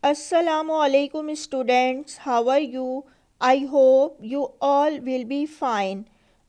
Assalamualaikum students, how are you? I hope you all will be fine.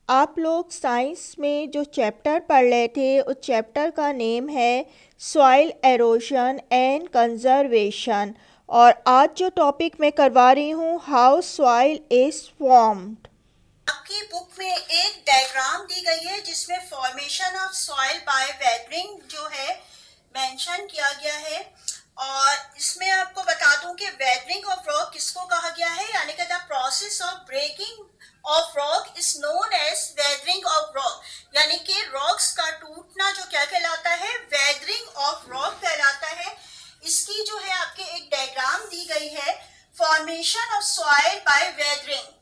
आप लोग science में जो chapter पढ़ रहे थे उस चैप्टर का नेम है सॉइल एरोजन एंड कंजर्वेशन, और आज जो टॉपिक मैं करवा रही हूँ हाउ सॉइल इज फॉर्म्ड। आपकी बुक में एक डायग्राम दी गई है जिसमें formation of soil by weathering जो है मेंशन किया गया है, और इसमें आपको बता दूं कि वेदरिंग ऑफ रॉक किसको कहा गया है, यानी कि the process of breaking of rock is known as weathering of rock, यानी कि रॉक्स का टूटना जो क्या कहलाता है, वेदरिंग ऑफ रॉक कहलाता है। इसकी जो है आपके एक डायग्राम दी गई है, formation of soil by weathering.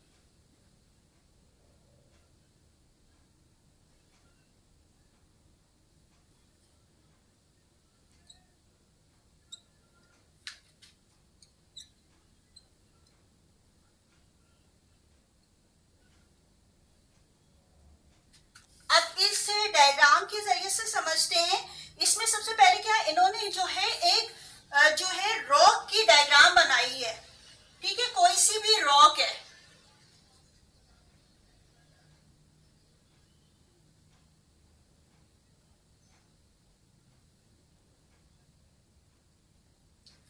अब इस डायग्राम के जरिए से समझते हैं। इसमें सबसे पहले क्या इन्होंने जो है एक जो है रॉक की डायग्राम बनाई है। ठीक है, कोई सी भी रॉक है,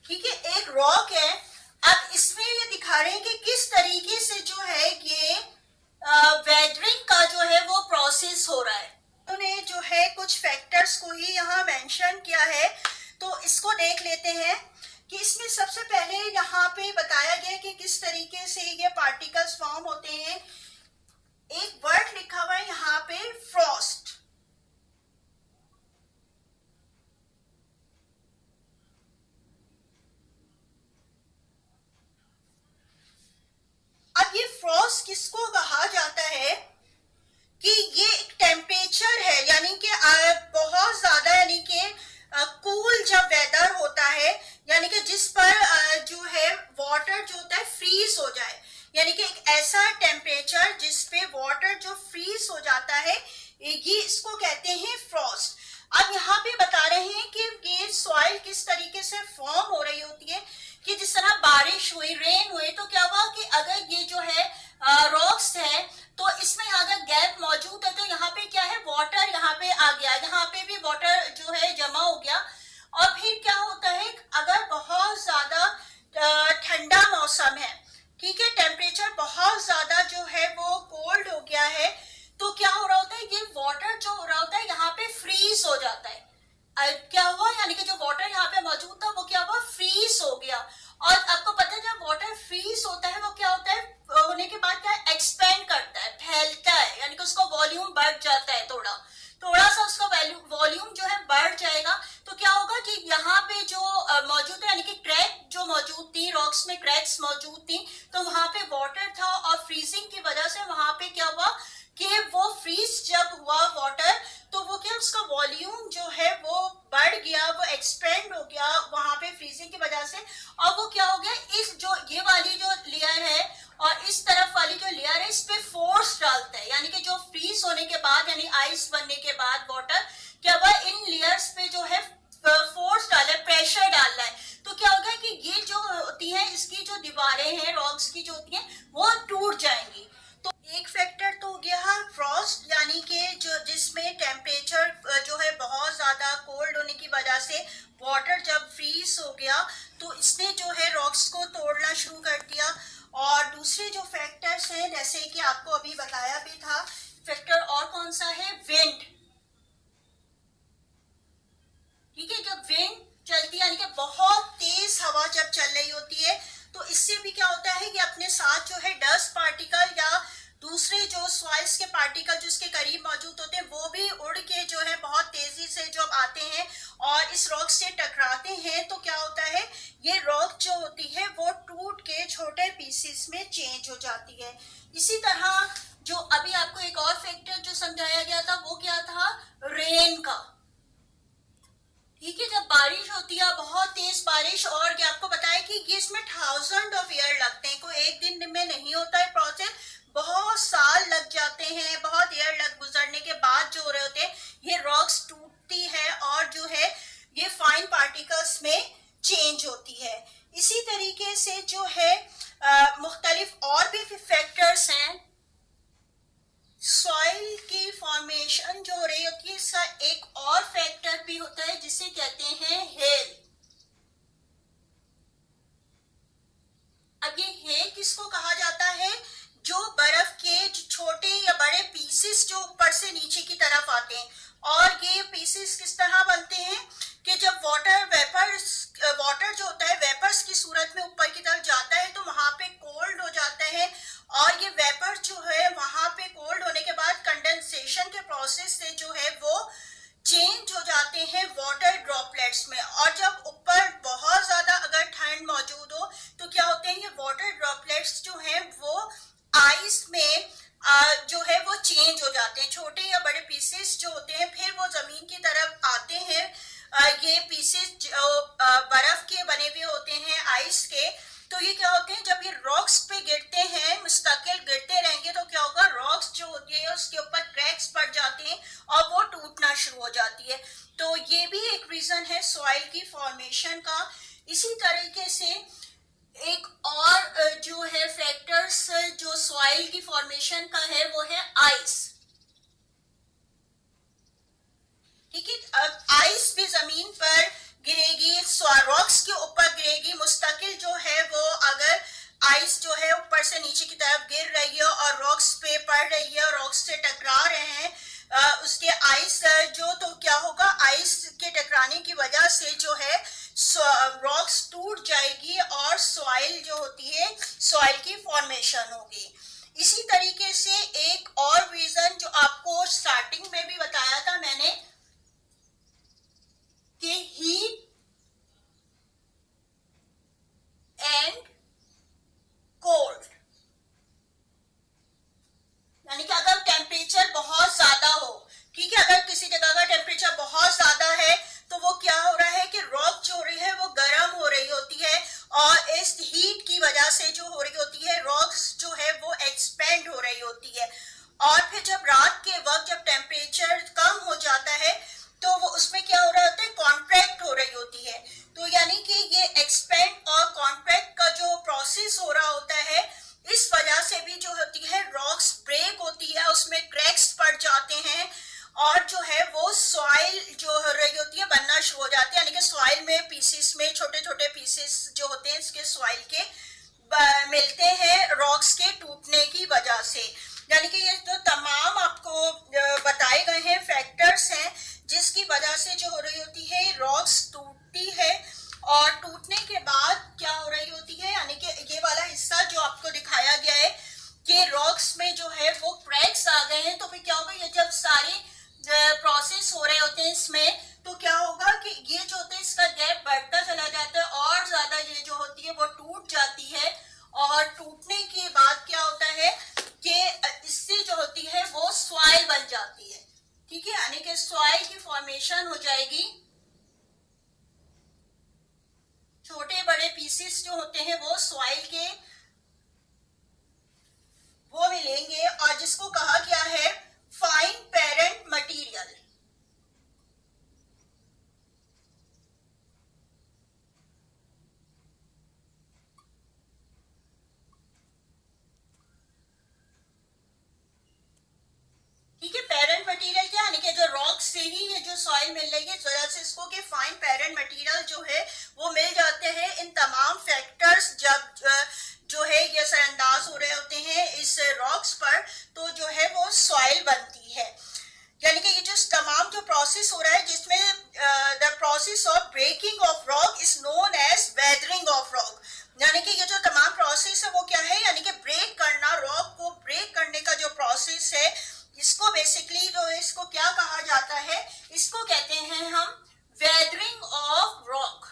ठीक है, एक रॉक है। अब इसमें ये दिखा रहे हैं कि किस तरीके से जो है ये वेदरिंग का जो है वो प्रोसेस हो रहा है। उन्होंने जो है कुछ फैक्टर्स को ही यहाँ मेंशन किया है, तो इसको देख लेते हैं कि इसमें सबसे पहले यहाँ पे बताया गया कि किस तरीके से ये पार्टिकल्स फॉर्म होते हैं। एक वर्ड लिखा हुआ है यहाँ पे, फ्रॉस्ट। अब ये फ्रॉस्ट किसको कहा जाता है कि ये एक टेम्परेचर है, यानी कि बहुत ज्यादा, यानी कि कूल जब वेदर होता है, यानी कि जिस पर जो है वाटर जो होता है फ्रीज हो जाए, यानी कि एक ऐसा टेम्परेचर जिस पे वाटर जो फ्रीज हो जाता है, ये इसको कहते हैं फ्रॉस्ट। अब यहाँ पे बता रहे हैं कि ये सॉइल किस तरीके से फॉर्म हो रही होती है कि जिस तरह बारिश हुई, रेन हुई, तो क्या हुआ कि अगर ये जो है रॉक्स है तो इसमें अगर गैप मौजूद है तो यहाँ पे क्या है, वाटर यहाँ पे आ गया, यहाँ पे भी वाटर जो है जमा हो गया। और फिर क्या होता है, अगर बहुत ज्यादा ठंडा मौसम है, ठीक है, टेम्परेचर बहुत ज्यादा जो है वो कोल्ड हो गया है, तो क्या हो रहा होता है, ये वाटर जो हो रहा होता है यहाँ पे फ्रीज हो जाता है। क्या हुआ, यानी कि जो वाटर यहाँ पे मौजूद था वो क्या हुआ, फ्रीज हो गया। और आपको पता है जब वाटर फ्रीज होता है वो क्या होता है, होने के बाद क्या एक्सपेंड करता है, फैलता है, यानी कि उसका वॉल्यूम बढ़ जाता है, थोड़ा थोड़ा सा उसका वॉल्यूम जो है बढ़ जाएगा। तो क्या होगा कि यहाँ पे जो मौजूद है, यानी कि क्रैक जो मौजूद थी, रॉक्स में क्रैक्स मौजूद थी, तो वहां पे वाटर था और फ्रीजिंग की वजह से वहां पे क्या हुआ कि वो फ्रीज जब हुआ वाटर, तो वो क्या उसका वॉल्यूम जो है वो बढ़ गया, वो एक्सपेंड हो गया वहां पे फ्रीजिंग की वजह से। और वो क्या हो गया, इस जो ये वाली जो लेयर है और इस तरफ वाली जो लेयर है, इस पे फोर्स डालता है, यानी कि जो फ्रीज होने के बाद, यानी आइस बनने के बाद वाटर क्या हुआ, इन लेयर्स पे जो है फोर्स डाला है, प्रेशर डाल रहा है। तो क्या होगा कि ये जो होती है, इसकी जो दीवारें हैं रॉक्स की जो होती हैं वो टूट जाएंगी। तो एक फैक्टर तो हो गया फ्रॉस्ट, यानी कि जो जिसमें टेम्परेचर जो है बहुत ज्यादा कोल्ड होने की वजह से वाटर जब फ्रीज हो गया तो इसने जो है रॉक्स को तोड़ना शुरू कर दिया। और दूसरे जो फैक्टर्स हैं, जैसे कि आपको अभी बताया भी था, फैक्टर और कौन सा है, विंड। ठीक है, जब विंड चलती है, यानी कि बहुत तेज हवा जब चल रही होती है, तो इससे भी क्या होता है कि अपने साथ जो है डस्ट पार्टिकल या दूसरे जो सॉइल्स के पार्टिकल जो इसके करीब मौजूद होते हैं वो भी उड़ के जो है बहुत तेजी से जब आते हैं और इस रॉक से टकराते हैं, तो क्या होता है, ये रॉक जो होती है वो टूट के छोटे पीसेस में चेंज हो जाती है। इसी तरह जो अभी आपको एक और फैक्टर जो समझाया गया था वो क्या था, रेन का। ठीक है, जब बारिश होती है बहुत तेज बारिश, और ये आपको बताया कि ये इसमें 1000 ऑफ ईयर लगते हैं, कोई एक दिन में नहीं होता है प्रोसेस, बहुत साल लग जाते हैं, बहुत ईयर लग गुजरने के बाद जो हो रहे होते हैं ये रॉक्स टूटती है और जो है ये फाइन पार्टिकल्स में चेंज होती है। इसी तरीके से जो है मुख्तलिफ और भी फैक्टर्स हैं सॉइल की फॉर्मेशन जो हो रही होती है। इसका एक और फैक्टर भी होता है जिसे कहते हैं हेल। अब ये हेल किसको कहा जाता है? जो बर्फ के छोटे या बड़े पीसेस जो ऊपर से नीचे की तरफ आते हैं। और ये पीसेस किस तरह बनते हैं कि जब वाटर जो होता है वेपर्स की सूरत में ऊपर की तरफ जाता है तो वहां पे कोल्ड हो जाता है और ये वेपर जो है वहां पे कोल्ड होने के बाद कंडेंसेशन के प्रोसेस से जो है वो चेंज हो जाते हैं वाटर ड्रॉपलेट्स में। और जब ऊपर बहुत ज्यादा अगर ठंड मौजूद हो तो क्या होते हैं ये वाटर ड्रॉपलेट्स जो हैं वो आइस में जो है वो चेंज हो जाते हैं। छोटे या बड़े पीसेस जो होते हैं फिर वो जमीन की तरफ आते हैं। ये पीसेस जो बर्फ के बने हुए होते हैं आइस के, तो ये क्या होते हैं जब ये रॉक्स पे गिरते हैं मुस्तकिल गिरते रहेंगे तो क्या होगा रॉक्स जो होती है उसके ऊपर क्रैक्स पड़ जाते हैं और वो टूटना शुरू हो जाती है। तो ये भी एक रीजन है सॉइल की फॉर्मेशन का। इसी तरीके से एक और जो है फैक्टर्स जो सॉइल की फॉर्मेशन का है वो है आइस। ठीक है, अब आइस भी जमीन पर गिरेगी, रॉक्स के ऊपर गिरेगी मुस्तकिल जो है वो। अगर आइस जो है ऊपर से नीचे की तरफ गिर रही है और रॉक्स पे पड़ रही है, रॉक्स से टकरा रहे हैं उसके आइस जो, तो क्या होगा आइस के टकराने की वजह से जो है रॉक्स टूट जाएगी और सॉइल जो होती है सॉइल की फॉर्मेशन होगी। इसी तरीके से एक और रीजन जो आपको स्टार्टिंग में भी बताया था मैंने कि हीट एंड कोल्ड, यानी कि अगर टेम्परेचर बहुत ज्यादा हो, ठीक है, अगर किसी जगह का टेम्परेचर बहुत ज्यादा है तो वो क्या हो रहा है कि रॉक जो हो रही है वो गर्म हो रही होती है और इस हीट की वजह से जो हो रही होती है रॉक्स जो है वो एक्सपेंड हो रही होती है। और फिर जब रात के वक्त जब टेम्परेचर कम हो जाता है तो वो उसमें क्या हो रहा होता है कॉन्ट्रैक्ट हो रही होती है। तो यानी कि ये एक्सपेंड और कॉन्ट्रैक्ट का जो प्रोसेस हो रहा होता है इस वजह से भी जो होती है रॉक्स ब्रेक होती है, उसमें क्रैक्स पड़ जाते हैं और जो है वो सॉइल जो हो रही होती है बनना शुरू हो जाती है। यानी कि सॉइल में पीसेस में छोटे छोटे पीसेस जो होते हैं इसके सॉइल के मिलते हैं रॉक्स के टूटने की वजह से। यानी कि ये जो तमाम आपको बताए गए हैं फैक्टर्स हैं जिसकी वजह से जो हो रही होती है रॉक्स टूटती है और टूटने के बाद क्या हो रही होती है, यानी कि ये वाला हिस्सा जो आपको दिखाया गया है कि रॉक्स में जो है वो क्रैक्स आ गए हैं। तो फिर क्या होगा ये जब सारे प्रोसेस हो रहे होते हैं इसमें तो क्या होगा कि ये जो होता है इसका गैप बढ़ता चला जाता है और ज्यादा ये जो होती है वो टूट जाती है। और टूटने के बाद क्या होता है कि इससे जो होती है वो सॉइल बन जाती है। ठीक है, यानी कि सॉइल की फॉर्मेशन हो जाएगी। छोटे बड़े पीसेस जो होते हैं वो सॉइल के वो मिलेंगे और जिसको कहा गया है फाइन पेरेंट मटेरियल। ठीक है, पेरेंट मटेरियल क्या, यानी कि जो रॉक से ही ये जो सॉइल मिल रही है इस वजह से इसको कि फाइन पेरेंट मटेरियल जो है वो मिल जाते हैं। इन तमाम फैक्टर्स जब जो है ये असरअंदाज हो रहे होते हैं इस रॉक्स पर तो जो है वो सॉइल बनती है। यानी कि ये जो तमाम जो प्रोसेस हो रहा है जिसमें the process of breaking of rock is known as weathering of rock. यानी कि ये जो तमाम प्रोसेस है वो क्या है, यानी कि ब्रेक करना, रॉक को ब्रेक करने का जो प्रोसेस है इसको बेसिकली जो इसको क्या कहा जाता है, इसको कहते हैं हम वेदरिंग ऑफ रॉक।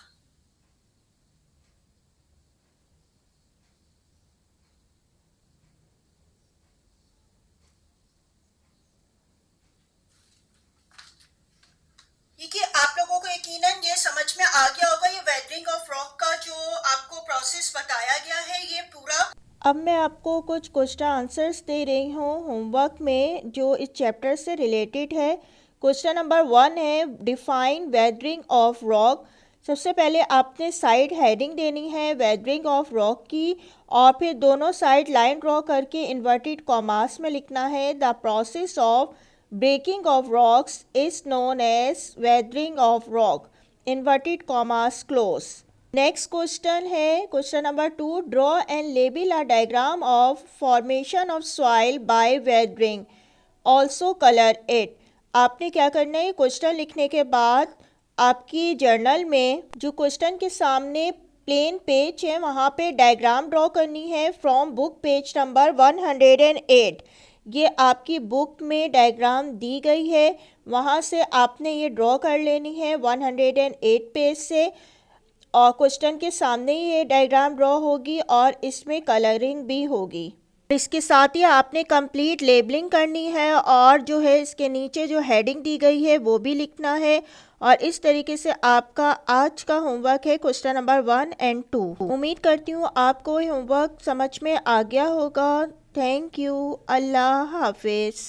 ठीक है, आप लोगों को यकीनन ये समझ में आ गया होगा ये वेदरिंग ऑफ रॉक का जो आपको प्रोसेस बताया गया है ये पूरा। अब मैं आपको कुछ क्वेश्चन आंसर्स दे रही हूँ होमवर्क में जो इस चैप्टर से रिलेटेड है। क्वेश्चन नंबर 1 है डिफाइन वेदरिंग ऑफ रॉक। सबसे पहले आपने साइड हेडिंग देनी है वेदरिंग ऑफ रॉक की, और फिर दोनों साइड लाइन ड्रॉ करके इन्वर्टेड कॉमास में लिखना है। The process of breaking of rocks is known as weathering of rock, inverted commas close. Next question है question number 2, draw and label a diagram of formation of soil by weathering, also colour it. आपने क्या करना है, question लिखने के बाद आपकी journal में जो क्वेश्चन के सामने प्लेन पेज है वहाँ पे डायग्राम ड्रॉ करनी है फ्रॉम बुक पेज नंबर 108। ये आपकी बुक में डायग्राम दी गई है, वहाँ से आपने ये ड्रॉ कर लेनी है 108 पेज से, और क्वेश्चन के सामने ही ये डायग्राम ड्रॉ होगी और इसमें कलरिंग भी होगी। इसके साथ ही आपने कंप्लीट लेबलिंग करनी है और जो है इसके नीचे जो हेडिंग दी गई है वो भी लिखना है। और इस तरीके से आपका आज का होमवर्क है क्वेश्चन नंबर 1 एंड 2। उम्मीद करती हूँ आपको ये होमवर्क समझ में आ गया होगा। Thank you. अल्लाह हाफिज़।